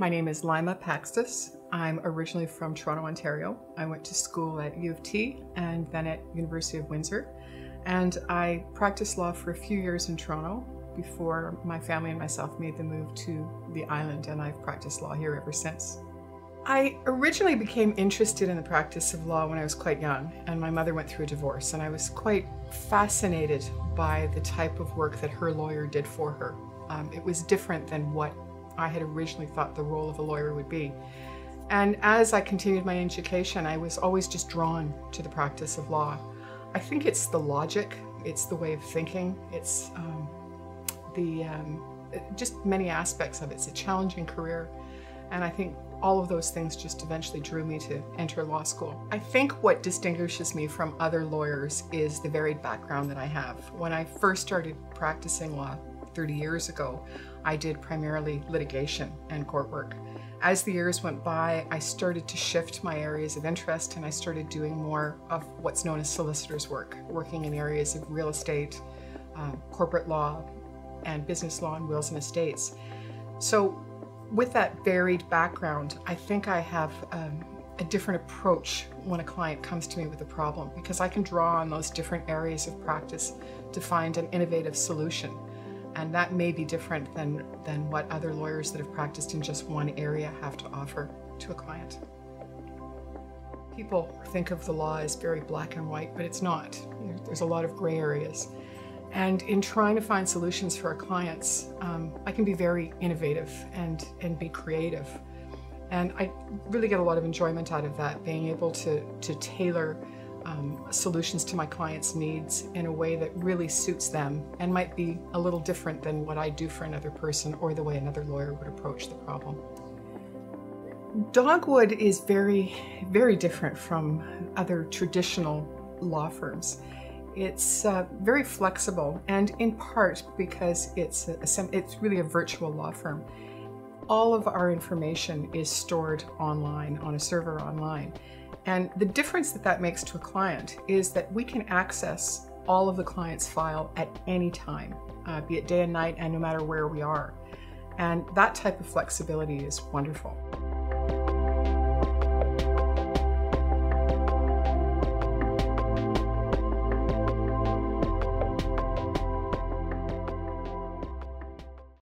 My name is Laima Pakstas. I'm originally from Toronto, Ontario. I went to school at U of T and then at University of Windsor. And I practiced law for a few years in Toronto before my family and myself made the move to the island, and I've practiced law here ever since. I originally became interested in the practice of law when I was quite young, and my mother went through a divorce, and I was quite fascinated by the type of work that her lawyer did for her. It was different than what I had originally thought the role of a lawyer would be. And as I continued my education, I was always just drawn to the practice of law. I think it's the logic, it's the way of thinking, it's just many aspects of it. It's a challenging career, and I think all of those things just eventually drew me to enter law school. I think what distinguishes me from other lawyers is the varied background that I have. When I first started practicing law 30 years ago, I did primarily litigation and court work. As the years went by, I started to shift my areas of interest, and I started doing more of what's known as solicitor's work, working in areas of real estate, corporate law, and business law and wills and estates. So with that varied background, I think I have a different approach when a client comes to me with a problem, because I can draw on those different areas of practice to find an innovative solution. And that may be different than what other lawyers that have practiced in just one area have to offer to a client. People think of the law as very black and white, but it's not. There's a lot of gray areas. And in trying to find solutions for our clients, I can be very innovative and be creative. And I really get a lot of enjoyment out of that, being able to tailor solutions to my clients' needs in a way that really suits them and might be a little different than what I do for another person or the way another lawyer would approach the problem. Dogwood is very, very different from other traditional law firms. It's very flexible, and in part because it's really a virtual law firm. All of our information is stored online, on a server online. And the difference that makes to a client is that we can access all of the client's file at any time, be it day and night and no matter where we are. And that type of flexibility is wonderful.